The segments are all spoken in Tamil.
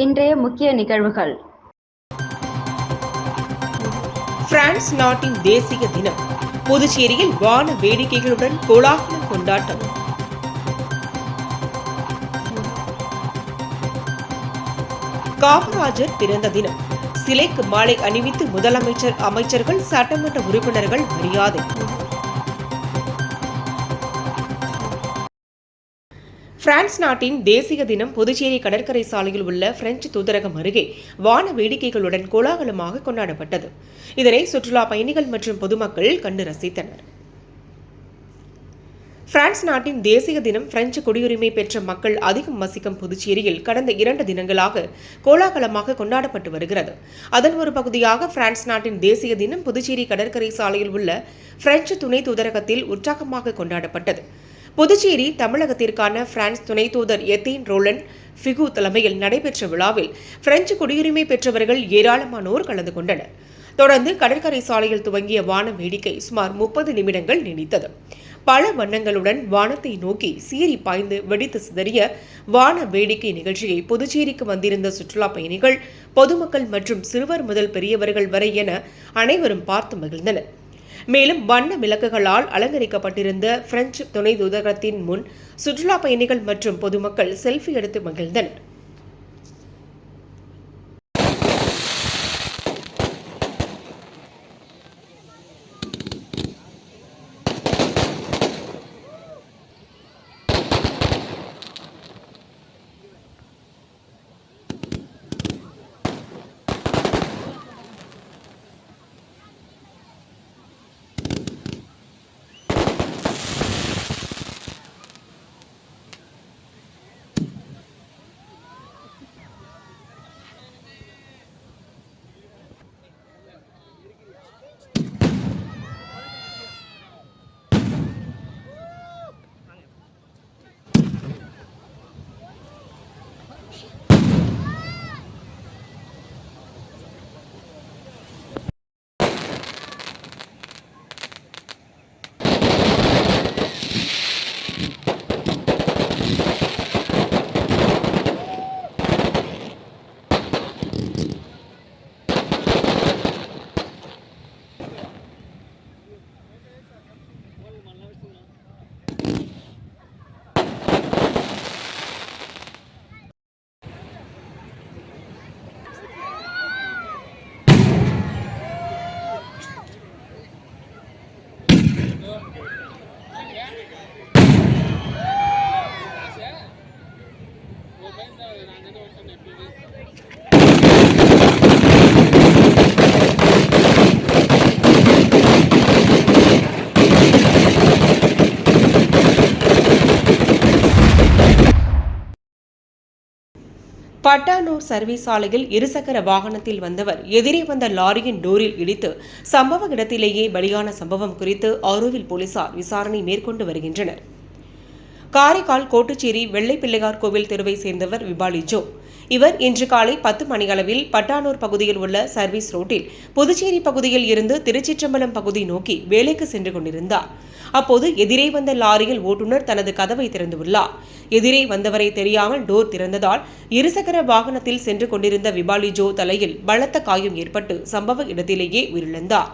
இன்றைய முக்கிய நிகழ்வுகள். பிரான்ஸ் நாட்டின் தேசிய தினம். புதுச்சேரியில் வான வேடிக்கைகளுடன் கோலாகல கொண்டாட்டம். காமராஜர் பிறந்த தினம். சிலைக்கு மாலை அணிவித்து முதலமைச்சர், அமைச்சர்கள், சட்டமன்ற உறுப்பினர்கள் மரியாதை. பிரான்ஸ் நாட்டின் தேசிய தினம் புதுச்சேரி கடற்கரை சாலையில் உள்ள பிரெஞ்சு தூதரகம் அருகே வான வேடிக்கைகளுடன் கோலாகலமாக கொண்டாடப்பட்டது. இதனை சுற்றுலா பயணிகள் மற்றும் பொதுமக்கள் கண்டு ரசித்தனர். பிரான்ஸ் நாட்டின் தேசிய தினம் பிரெஞ்சு குடியுரிமை பெற்ற மக்கள் அதிகம் வசிக்கும் புதுச்சேரியில் கடந்த 2 தினங்களாக கோலாகலமாக கொண்டாடப்பட்டு வருகிறது. அதன் ஒரு பகுதியாக பிரான்ஸ் நாட்டின் தேசிய தினம் புதுச்சேரி கடற்கரை சாலையில் உள்ள பிரெஞ்சு துணை தூதரகத்தில் உற்சாகமாக கொண்டாடப்பட்டது. புதுச்சேரி தமிழகத்திற்கான பிரான்ஸ் துணை தூதர் எத்தீன் ரோலன் ஃபிகு தலைமையில் நடைபெற்ற விழாவில் பிரெஞ்சு குடியுரிமை பெற்றவர்கள் ஏராளமானோர் கலந்து கொண்டனர். தொடர்ந்து கடற்கரை சாலையில் துவங்கிய வான வேடிக்கை சுமார் 30 நிமிடங்கள் நீடித்தது. பல வண்ணங்களுடன் வானத்தை நோக்கி சீறி பாய்ந்து வெடித்து சிதறிய வான வேடிக்கை நிகழ்ச்சியை புதுச்சேரிக்கு வந்திருந்த சுற்றுலா பயணிகள், பொதுமக்கள் மற்றும் சிறுவர் முதல் பெரியவர்கள் வரை என அனைவரும் பார்த்து மகிழ்ந்தனர். மேலும் வண்ண விளக்குகளால் அலங்கரிக்கப்பட்டிருந்த பிரெஞ்சு துணை தூதரகத்தின் முன் சுற்றுலா பயணிகள் மற்றும் பொதுமக்கள் செல்ஃபி எடுத்து மகிழ்ந்தனர். பட்டானூர் சர்வீஸ் சாலையில் இருசக்கர வாகனத்தில் வந்தவர் எதிரே வந்த லாரியின் டோரில் இடித்து சம்பவ இடத்திலேயே பலியான சம்பவம் குறித்து ஆரோவில் போலீசார் விசாரணை மேற்கொண்டு வருகின்றனர். காரைக்கால் கோட்டுச்சேரி வெள்ளைப்பிள்ளையார் கோவில் தெருவை சேர்ந்தவர் விபாலி ஜோ. இவர் இன்று காலை 10 மணியளவில் பட்டானூர் பகுதியில் உள்ள சர்வீஸ் ரோட்டில் புதுச்சேரி பகுதியில் இருந்து திருச்சிற்றம்பலம் பகுதி நோக்கி வேலைக்கு சென்று கொண்டிருந்தார். அப்போது எதிரே வந்த லாரியில் ஓட்டுநர் தனது கதவை திறந்துள்ளார். எதிரே வந்தவரை தெரியாமல் டோர் திறந்ததால் இருசக்கர வாகனத்தில் சென்று கொண்டிருந்த விபாலி ஜோ தலையில் பலத்த காயம் ஏற்பட்டு சம்பவ இடத்திலேயே உயிரிழந்தார்.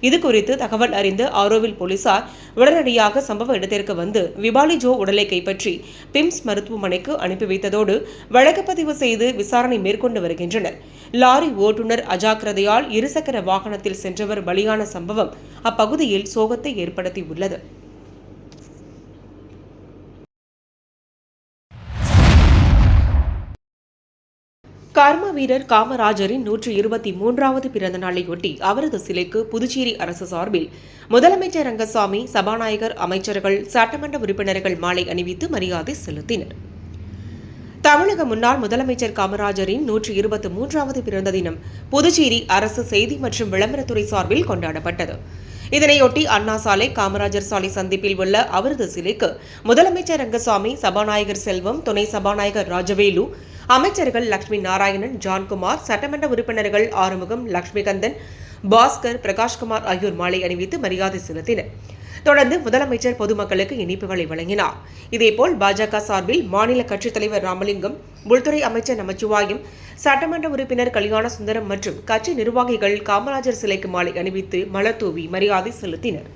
இதுகுறித்து தகவல் அறிந்த ஆரோவில் போலீசார் உடனடியாக சம்பவ இடத்திற்கு வந்து விபாலி ஜோ உடலை கைப்பற்றி பிம்ஸ் மருத்துவமனைக்கு அனுப்பி வைத்ததோடு வழக்குப்பதிவு செய்து விசாரணை மேற்கொண்டு வருகின்றனர். லாரி ஓட்டுநர் அஜாக்கிரதையால் இருசக்கர வாகனத்தில் சென்றவர் பலியான சம்பவம் அப்பகுதியில் சோகத்தை ஏற்படுத்தியுள்ளது. கர்ம வீரர் காமராஜரின் 123வது பிறந்த நாளையொட்டி அவரது சிலைக்கு புதுச்சேரி அரசு சார்பில் முதலமைச்சர் ரங்கசாமி, சபாநாயகர், அமைச்சர்கள், சட்டமன்ற உறுப்பினர்கள் மாலை அணிவித்து மரியாதை செலுத்தினர். தமிழக முன்னாள் முதலமைச்சர் காமராஜரின் 123வது பிறந்த தினம் புதுச்சேரி அரசு செய்தி மற்றும் விளம்பரத்துறை சார்பில் கொண்டாடப்பட்டது. இதனையொட்டி அண்ணா சாலை, காமராஜர் சாலை சந்திப்பில் உள்ள அவரது சிலைக்கு முதலமைச்சர் ரங்கசாமி, சபாநாயகர் செல்வம், துணை சபாநாயகர் ராஜவேலு, அமைச்சர்கள் லட்சுமி நாராயணன், ஜான்குமார், சட்டமன்ற உறுப்பினர்கள் ஆறுமுகம், லட்சுமிகந்தன், பாஸ்கர், பிரகாஷ்குமார் ஆகியோர் மாலை அணிவித்து மரியாதை செலுத்தினர். தொடர்ந்து முதலமைச்சர் பொதுமக்களுக்கு இனிப்புகளை வழங்கினார். இதேபோல் பாஜக சார்பில் மாநில கட்சித் தலைவர் ராமலிங்கம், உள்துறை அமைச்சர் நமச்சிவாயம், சட்டமன்ற உறுப்பினர் கல்யாண சுந்தரம் மற்றும் கட்சி நிர்வாகிகள் காமராஜர் சிலைக்கு மாலை அணிவித்து மலர் தூவி மரியாதை செலுத்தினர்.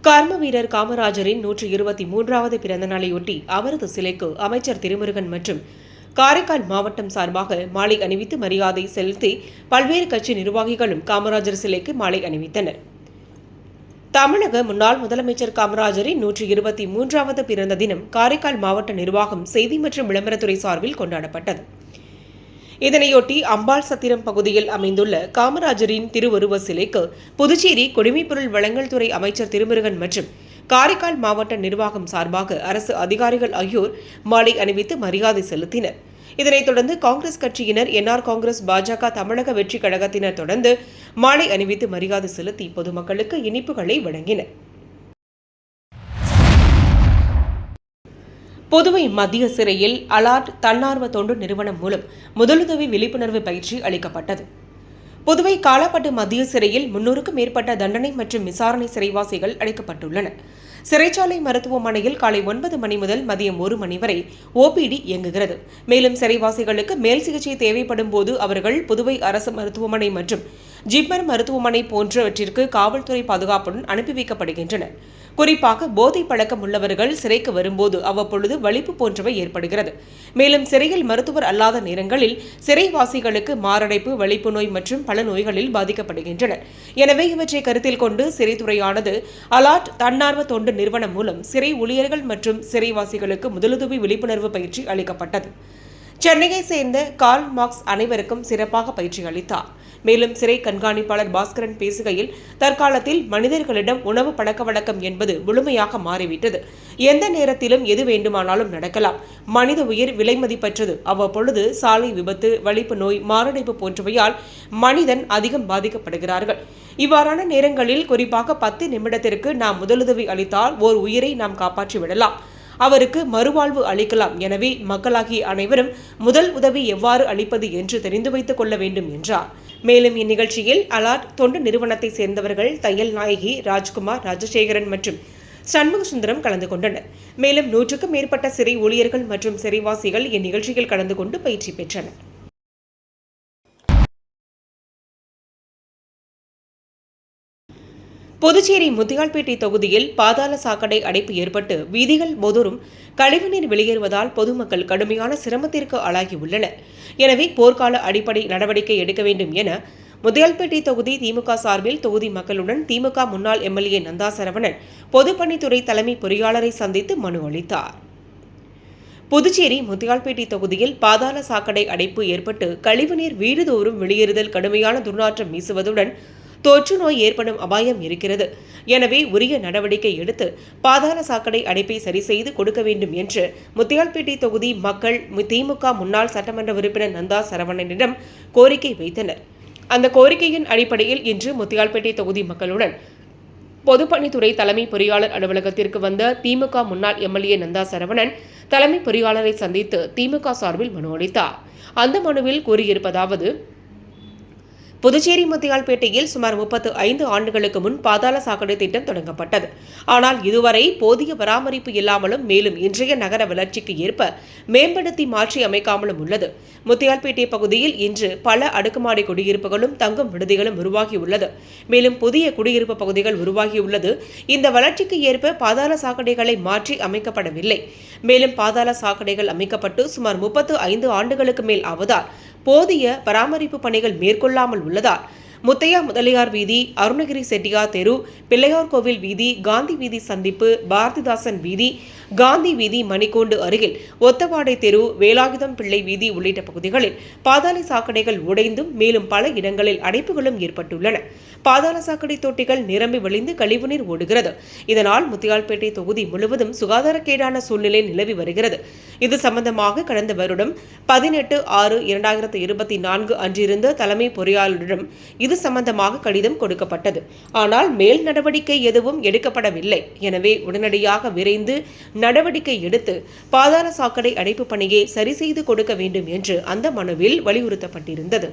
கர்ம வீரர் காமராஜரின் 123வது பிறந்த நாளையொட்டி அவரது சிலைக்கு அமைச்சர் திருமுருகன் மற்றும் காரைக்கால் மாவட்டம் சார்பாக மாலை அணிவித்து மரியாதை செலுத்தி பல்வேறு கட்சி நிர்வாகிகளும் காமராஜர் சிலைக்கு மாலை அணிவித்தனர். தமிழக முன்னாள் முதலமைச்சர் காமராஜரின் 123வது பிறந்த தினம் காரைக்கால் மாவட்ட நிர்வாகம் செய்தி மற்றும் விளம்பரத்துறை சார்பில் கொண்டாடப்பட்டது. இதனையொட்டி அம்பாள் சத்திரம் பகுதியில் அமைந்துள்ள காமராஜரின் திருவுருவ சிலைக்கு புதுச்சேரி குடிமைப்பொருள் வழங்கல் துறை அமைச்சர் திருமுருகன் மற்றும் காரைக்கால் மாவட்ட நிர்வாகம் சார்பாக அரசு அதிகாரிகள் ஆகியோர் மாலை அணிவித்து மரியாதை செலுத்தினர். இதனைத் தொடர்ந்து காங்கிரஸ் கட்சியினர், என்ஆர் காங்கிரஸ், பாஜக, தமிழக வெற்றி கழகத்தினர் தொடர்ந்து மாலை அணிவித்து மரியாதை செலுத்தி பொதுமக்களுக்கு இனிப்புகளை வழங்கினர். புதுவை மத்திய சிறையில் அலாட் தன்னார்வ தொண்டு நிறுவனம் மூலம் முதலுதவி விழிப்புணர்வு பயிற்சி அளிக்கப்பட்டது. புதுவை காலாப்பட்டு மத்திய சிறையில் 300க்கும் மேற்பட்ட தண்டனை மற்றும் விசாரணை சிறைவாசிகள் அடைக்கப்பட்டுள்ளனர். சிறைச்சாலை மருத்துவமனையில் காலை 9 மணி முதல் மதியம் 1 மணி வரை ஓபிடி இயங்குகிறது. மேலும் சிறைவாசிகளுக்கு மேல் சிகிச்சை தேவைப்படும் போது அவர்கள் புதுவை அரசு மருத்துவமனை மற்றும் ஜிப்மர் மருத்துவமனை போன்றவற்றிற்கு காவல்துறை பாதுகாப்புடன் அனுப்பி வைக்கப்படுகின்றனர். குறிப்பாக போதை பழக்கம் உள்ளவர்கள் சிறைக்கு வரும்போது அவ்வப்பொழுது வலிப்பு போன்றவை ஏற்படுகிறது. மேலும் சிறையில் மருத்துவர் அல்லாத நேரங்களில் சிறைவாசிகளுக்கு மாரடைப்பு, வலிப்பு நோய் மற்றும் பல நோய்களில் பாதிக்கப்படுகின்றனர். எனவே இவற்றை கருத்தில் கொண்டு சிறைத்துறையானது அலாட் தன்னார்வ தொண்டு நிறுவனம் மூலம் சிறை ஊழியர்கள் மற்றும் சிறைவாசிகளுக்கு முதலுதவி விழிப்புணர்வு பயிற்சி அளிக்கப்பட்டது. சென்னையை சேர்ந்த கார்ல் மார்க்ஸ் அனைவருக்கும் சிறப்பாக பயிற்சி அளித்தார். மேலும் சிறை கண்காணிப்பாளர் பாஸ்கரன் பேசுகையில், தற்காலத்தில் மனிதர்களிடம் உணவு பழக்கவழக்கம் என்பது முழுமையாக மாறிவிட்டது. எந்த நேரத்திலும் எது வேண்டுமானாலும் நடக்கலாம். மனித உயிர் விலைமதிப்பற்றது. அவ்வப்பொழுது சாலை விபத்து, வலிப்பு நோய், மாரடைப்பு போன்றவையால் மனிதன் அதிகம் பாதிக்கப்படுகிறார்கள். இவ்வாறான நேரங்களில் குறிப்பாக 10 நிமிடத்திற்கு நாம் முதலுதவி அளித்தால் ஓர் உயிரை நாம் காப்பாற்றி விடலாம். அவருக்கு மறுவாழ்வு அளிக்கலாம். எனவே மக்களாகிய அனைவரும் முதல் உதவி எவ்வாறு அளிப்பது என்று தெரிந்து வைத்துக் கொள்ள வேண்டும் என்றார். மேலும் இந்நிகழ்ச்சியில் அலாட் தொண்டு நிறுவனத்தை சேர்ந்தவர்கள் தையல் நாயகி ராஜ்குமார், ராஜசேகரன் மற்றும் சண்முக சுந்தரம் கலந்து கொண்டனர். மேலும் 100க்கும் மேற்பட்ட சிறை ஊழியர்கள் மற்றும் சிறைவாசிகள் இந்நிகழ்ச்சியில் கலந்து கொண்டு பயிற்சி பெற்றனர். புதுச்சேரி முத்தியால்பேட்டை தொகுதியில் பாதாள சாக்கடை அடைப்பு ஏற்பட்டு வீதிகள் தோறும் கழிவுநீர் வெளியேறுவதால் பொதுமக்கள் கடுமையான சிரமத்திற்கு ஆளாகியுள்ளனர். எனவே போர்க்கால அடிப்படை நடவடிக்கை எடுக்க வேண்டும் என முத்தியால்பேட்டை தொகுதி திமுக சார்பில் தொகுதி மக்களுடன் திமுக முன்னாள் எம்எல்ஏ நந்தா சரவணன் பொதுப்பணித்துறை தலைமை பொறியாளரை சந்தித்து மனு அளித்தார். புதுச்சேரி முத்தியால்பேட்டை தொகுதியில் பாதாள சாக்கடை அடைப்பு ஏற்பட்டு கழிவுநீர் வீடுதோறும் வெளியேறுதல் கடுமையான துர்நாற்றம் வீசுவதுடன் தொற்று நோய் ஏற்படும் அபாயம் இருக்கிறது. எனவே உரிய நடவடிக்கை எடுத்து பாதாள சாக்கடை அடைப்பை சரி செய்து கொடுக்க வேண்டும் என்று முத்தியால்பேட்டை தொகுதி மக்கள் திமுக முன்னாள் சட்டமன்ற உறுப்பினர் நந்தா சரவணனிடம் கோரிக்கை வைத்தனர். அந்த கோரிக்கையின் அடிப்படையில் இன்று முத்தியால்பேட்டை தொகுதி மக்களுடன் பொதுப்பணித்துறை தலைமை பொறியாளர் அலுவலகத்திற்கு வந்த திமுக முன்னாள் எம்எல்ஏ நந்தா சரவணன் தலைமை பொறியாளரை சந்தித்து திமுக சார்பில் மனு அளித்தார். அந்த மனுவில் கூறியிருப்பதாவது: புதுச்சேரி முத்தியால்பேட்டையில் சுமார் 35 ஆண்டுகளுக்கு முன் பாதாள சாக்கடை திட்டம் தொடங்கப்பட்டது. ஆனால் இதுவரை போதிய பராமரிப்பு இல்லாமலும் மேலும் இன்றைய நகர வளர்ச்சிக்கு ஏற்ப மேம்படுத்தி மாற்றி அமைக்காமலும் உள்ளது. முத்தியால்பேட்டை பகுதியில் இன்று பல அடுக்குமாடி குடியிருப்புகளும் தங்கும் விடுதிகளும் உருவாகியுள்ளது. மேலும் புதிய குடியிருப்பு பகுதிகள் உருவாகியுள்ளது. இந்த வளர்ச்சிக்கு ஏற்ப பாதாள சாக்கடைகளை மாற்றி அமைக்கப்படவில்லை. மேலும் பாதாள சாக்கடைகள் அமைக்கப்பட்டு சுமார் 35 ஆண்டுகளுக்கு மேல் ஆவதால் போதிய பராமரிப்பு பணிகள் மேற்கொள்ளாமல் உள்ளதால் முத்தையா முதலியார் வீதி, அருணகிரி செட்டியார் தெரு, பிள்ளையார் கோவில் வீதி, காந்தி வீதி சந்திப்பு, பாரதிதாசன் வீதி, காந்தி வீதி, மணிக்கூண்டு அருகில் ஒத்தவாடை தெரு, வேலாயுதம் பிள்ளை வீதி உள்ளிட்ட பகுதிகளில் பாதாள சாக்கடைகள் உடைந்தும் மேலும் பல இடங்களில் அடைப்புகளும் ஏற்பட்டுள்ளன. பாதாள சாக்கடை தொட்டிகள் நிரம்பி வழிந்து கழிவுநீர் ஓடுகிறது. இதனால் முத்தியால்பேட்டை தொகுதி முழுவதும் சுகாதாரக்கேடான சூழ்நிலை நிலவி வருகிறது. இது சம்பந்தமாக கடந்த வருடம் 18/6/2024 அன்றிருந்த தலைமை பொறியாளரிடம் இது சம்பந்தமாக கடிதம் கொடுக்கப்பட்டது. ஆனால் மேல் நடவடிக்கை எதுவும் எடுக்கப்படவில்லை. எனவே உடனடியாக விரைந்து நடவடிக்கை எடுத்து பாதாள சாக்கடை அடைப்பு பணியை சரி செய்து கொடுக்க வேண்டும் என்று அந்த மனுவில் வலியுறுத்தப்பட்டிருந்தது.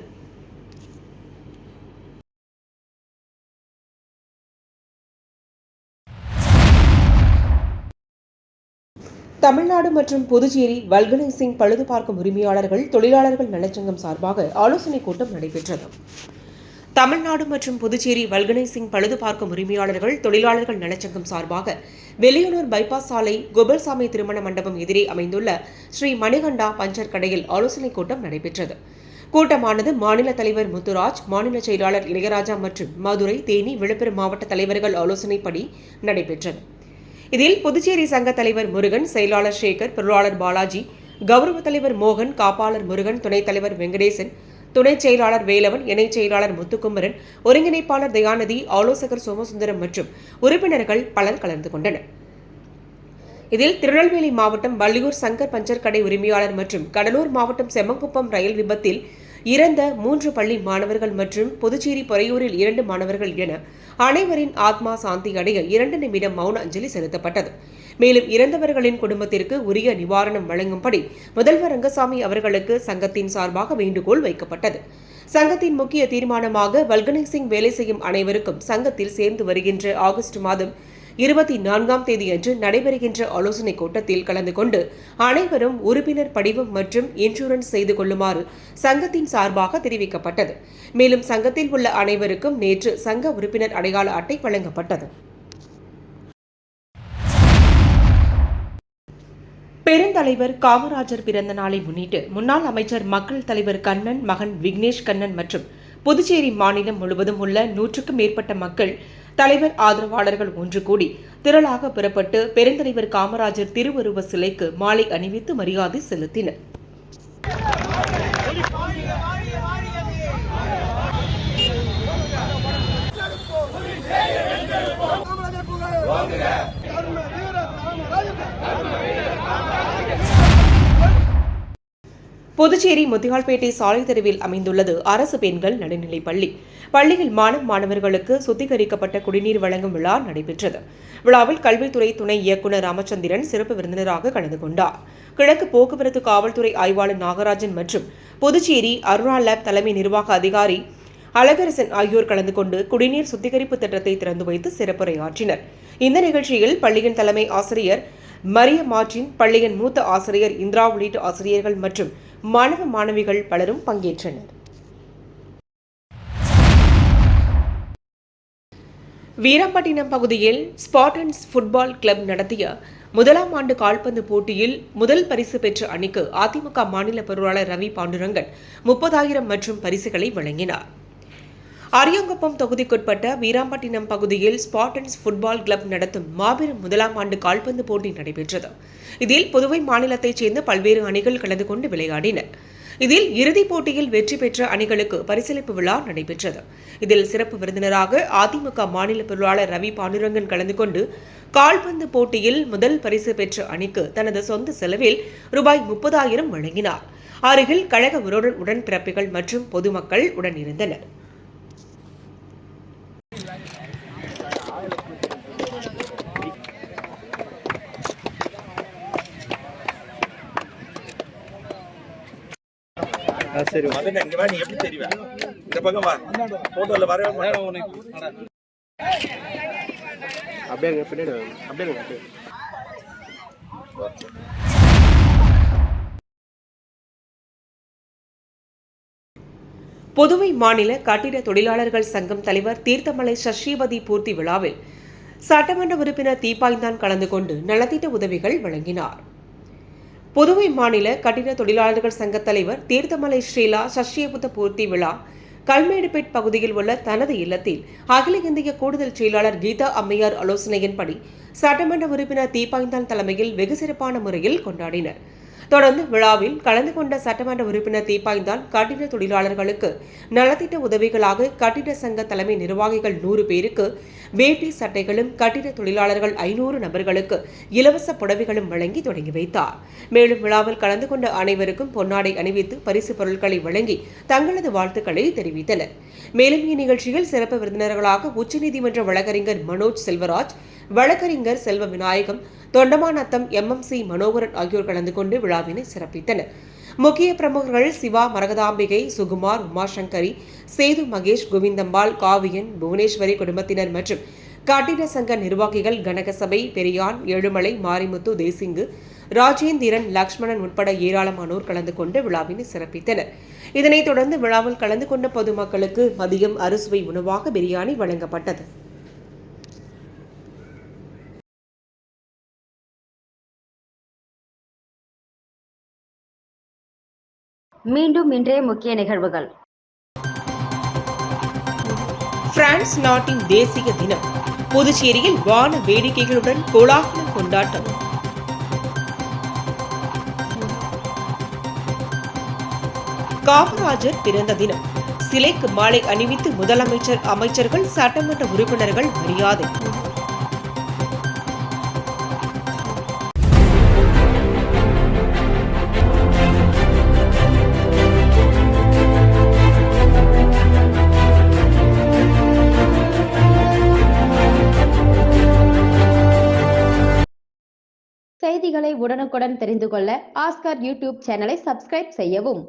தமிழ்நாடு மற்றும் புதுச்சேரி வல்கனைசிங் பழுது பார்க்கும் உரிமையாளர்கள் தொழிலாளர்கள் நலச்சங்கம் சார்பாக ஆலோசனைக் கூட்டம் நடைபெற்றது. தமிழ்நாடு மற்றும் புதுச்சேரி வல்கனைசிங் பழுது பார்க்கும் உரிமையாளர்கள் தொழிலாளர்கள் நலச்சங்கம் சார்பாக வெளியூர் பைபாஸ் சாலை கோபல்சாமி திருமண மண்டபம் எதிரே அமைந்துள்ள ஸ்ரீ மணிகண்டா பஞ்சர் கடையில் ஆலோசனைக் கூட்டம் நடைபெற்றது. கூட்டமானது மாநில தலைவர் முத்துராஜ், மாநில செயலாளர் இளையராஜா மற்றும் மதுரை, தேனி, விழுப்புரம் மாவட்ட தலைவர்கள் ஆலோசனைப்படி நடைபெற்றது. இதில் புதுச்சேரி சங்க தலைவர் முருகன், செயலாளர் சேகர், பொருளாளர் பாலாஜி, கௌரவ தலைவர் மோகன், காப்பாளர் முருகன், துணைத் தலைவர் வெங்கடேசன், துணைச் செயலாளர் வேலவன், இணைச் செயலாளர் முத்துக்குமரன், ஒருங்கிணைப்பாளர் தயாநிதி, ஆலோசகர் சோமசுந்தரம் மற்றும் உறுப்பினர்கள் பலர் கலந்து கொண்டனர். இதில் திருநெல்வேலி மாவட்டம் வள்ளியூர் சங்கர் பஞ்சர் கடை உரிமையாளர் மற்றும் கடலூர் மாவட்டம் செம்மங்குப்பம் ரயில் விபத்தில் இறந்த 3 பள்ளி மாணவர்கள் மற்றும் புதுச்சேரி பொறையூரில் 2 மாணவர்கள் என அனைவரின் ஆத்மா சாந்தி அடைய 2 நிமிடம் மௌன அஞ்சலி செலுத்தப்பட்டது. மேலும் இறந்தவர்களின் குடும்பத்திற்கு உரிய நிவாரணம் வழங்கும்படி முதல்வர் ரங்கசாமி அவர்களுக்கு சங்கத்தின் சார்பாக வேண்டுகோள் வைக்கப்பட்டது. சங்கத்தின் முக்கிய தீர்மானமாக வல்கனைசிங் வேலை செய்யும் அனைவருக்கும் சங்கத்தில் சேர்ந்து வருகின்ற ஆகஸ்ட் மாதம் 24ஆம் தேதியன்று நடைபெறுகின்ற ஆலோசனைக் கூட்டத்தில் கலந்து கொண்டு அனைவரும் உறுப்பினர் படிவம் மற்றும் இன்சூரன்ஸ் செய்து கொள்ளுமாறு சங்கத்தின் சார்பாக தெரிவிக்கப்பட்டது. மேலும் சங்கத்தில் உள்ள அனைவருக்கும் நேற்று சங்க உறுப்பினர் அடையாள அட்டை வழங்கப்பட்டது. பெருந்தலைவர் காமராஜர் பிறந்த நாளை முன்னிட்டு முன்னாள் அமைச்சர் மக்கள் தலைவர் கண்ணன் மகன் விக்னேஷ் கண்ணன் மற்றும் புதுச்சேரி மாநிலம் முழுவதும் உள்ள 100க்கும் மேற்பட்ட மக்கள் தலைவர் ஆதரவாளர்கள் ஒன்று கூடி திரளாக புறப்பட்டு பெருந்தலைவர் காமராஜர் திருவுருவ சிலைக்கு மாலை அணிவித்து மரியாதை செலுத்தினர். புதுச்சேரி முத்தியால்பேட்டை சாலை தெருவில் அமைந்துள்ளது அரசு பெண்கள் நடுநிலைப் பள்ளி. பள்ளியில் மாணவர்களுக்கு சுத்திகரிக்கப்பட்ட குடிநீர் வழங்கும் விழா நடைபெற்றது. விழாவில் கல்வித்துறை துணை இயக்குநர் ராமச்சந்திரன் சிறப்பு விருந்தினராக கலந்து கொண்டார். கிழக்கு போக்குவரத்து காவல்துறை ஆய்வாளர் நாகராஜன் மற்றும் புதுச்சேரி அருணா லேப் தலைமை நிர்வாக அதிகாரி அழகரசன் ஆகியோர் கலந்து கொண்டு குடிநீர் சுத்திகரிப்பு திட்டத்தை திறந்து வைத்து சிறப்புரையாற்றினர். இந்த நிகழ்ச்சியில் பள்ளியின் தலைமை ஆசிரியர் மரிய மார்டின், பள்ளியின் மூத்த ஆசிரியர் இந்திரா உள்ளிட்ட ஆசிரியர்கள் மற்றும் மாணவ மாணவிகள் பலரும் பங்கேற்றனர். வீராம்பட்டினம் பகுதியில் ஸ்பாட்டன்ஸ் ஃபுட்பால் கிளப் நடத்திய 1ஆம் ஆண்டு கால்பந்து போட்டியில் முதல் பரிசு பெற்ற அணிக்கு அதிமுக மாநில பொருளாளர் ரவி பாண்டுரங்கன் 30,000 மற்றும் பரிசுகளை வழங்கினார். அரியாங்குப்பம் தொகுதிக்குட்பட்ட வீராம்பட்டினம் பகுதியில் ஸ்பாட்டன்ஸ் ஃபுட்பால் கிளப் நடத்தும் மாபெரும் 1ஆம் ஆண்டு கால்பந்து போட்டி நடைபெற்றது. இதில் புதுவை மாநிலத்தைச் சேர்ந்த பல்வேறு அணிகள் கலந்து கொண்டு விளையாடின. இதில் இறுதிப் போட்டியில் வெற்றி பெற்ற அணிகளுக்கு பரிசளிப்பு விழா நடைபெற்றது. இதில் சிறப்பு விருந்தினராக அதிமுக மாநில பொருளாளர் ரவி பாண்டுரங்கன் கலந்து கொண்டு கால்பந்து போட்டியில் முதல் பரிசு பெற்ற அணிக்கு தனது சொந்த செலவில் ரூபாய் 30,000 வழங்கினார். அருகில் கழக உடன்பிறப்புகள் மற்றும் பொதுமக்கள் உடன் இருந்தனர். சரி இங்க வா, நீ எப்படி தெரிவ? இந்த பக்கம் வா, போட்டோல வரவே மாட்டேன். அப்படியே பின்னாடி அப்படியே. புதுவை மாநில கட்டிட தொழிலாளர்கள் சங்கம் தலைவர் தீர்த்தமலை சஷ்யவதி பூர்த்தி விழாவில் சட்டமன்ற உறுப்பினர் தீபாய்ந்தான் கலந்து கொண்டு நலத்திட்ட உதவிகள் வழங்கினார். புதுவை மாநில கட்டிட தொழிலாளர்கள் சங்க தலைவர் தீர்த்தமலை ஸ்ரீலா சஷ்யபுத்த பூர்த்தி விழா கல்மேடுபேட் பகுதியில் உள்ள தனது இல்லத்தில் அகில இந்திய கூடுதல் செயலாளர் கீதா அம்மையார் ஆலோசனையின்படி சட்டமன்ற உறுப்பினர் தீபாய்ந்தான் தலைமையில் வெகு சிறப்பான முறையில் கொண்டாடினர். தொடர்ந்து விழாவில் கலந்து கொண்ட சட்டமன்ற உறுப்பினர் தீபாய்ந்தான் கட்டிட தொழிலாளர்களுக்கு நலத்திட்ட உதவிகளாக கட்டிட சங்க தலைமை நிர்வாகிகள் 100 பேருக்கு வேட்டி சட்டைகளும், கட்டிட தொழிலாளர்கள் 500 நபர்களுக்கு இலவச புடவைகளும் வழங்கி தொடங்கி வைத்தார். மேலும் விழாவில் கலந்து கொண்ட அனைவருக்கும் பொன்னாடை அணிவித்து பரிசு பொருட்களை வழங்கி தங்களது வாழ்த்துக்களை தெரிவித்தனர். மேலும் இந்நிகழ்ச்சியில் சிறப்பு விருந்தினர்களாக உச்சநீதிமன்ற வழக்கறிஞர் மனோஜ் செல்வராஜ், வழக்கறிஞர் செல்வ விநாயகம், தொண்டமாநத்தம் MMC மனோகரன் ஆகியோர் கலந்து கொண்டு விழாவினை சிறப்பித்தனர். முக்கிய பிரமுகர்கள் சிவா, மரகதாம்பிகை, சுகுமார், உமாசங்கரி, சேது மகேஷ், கோவிந்தம்பாள், காவியன், புவனேஸ்வரி குடும்பத்தினர் மற்றும் கட்டிட சங்க நிர்வாகிகள், கனகசபை, பெரியான், ஏழுமலை, மாரிமுத்து, தேசிங்கு, ராஜேந்திரன், லக்ஷ்மணன் உட்பட ஏராளமானோர் கலந்து கொண்டு விழாவினை சிறப்பித்தனர். இதனைத் தொடர்ந்து விழாவில் கலந்து கொண்ட பொதுமக்களுக்கு மதியம் அறுசுவை உணவாக பிரியாணி வழங்கப்பட்டது. மீண்டும் இன்றைய முக்கிய நிகழ்வுகள். பிரான்ஸ் நாட்டின் தேசிய தினம். புதுச்சேரியில் வான வேடிக்கைகளுடன் கோலாகல கொண்டாட்டம். காமராஜர் பிறந்த தினம். சிலைக்கு மாலை அணிவித்து முதலமைச்சர், அமைச்சர்கள், சட்டமன்ற உறுப்பினர்கள் மரியாதை. செய்திகளை உடனுக்குடன் தெரிந்து கொள்ள ஆஸ்கார் யூடியூப் சேனலை சப்ஸ்கிரைப் செய்யவும்.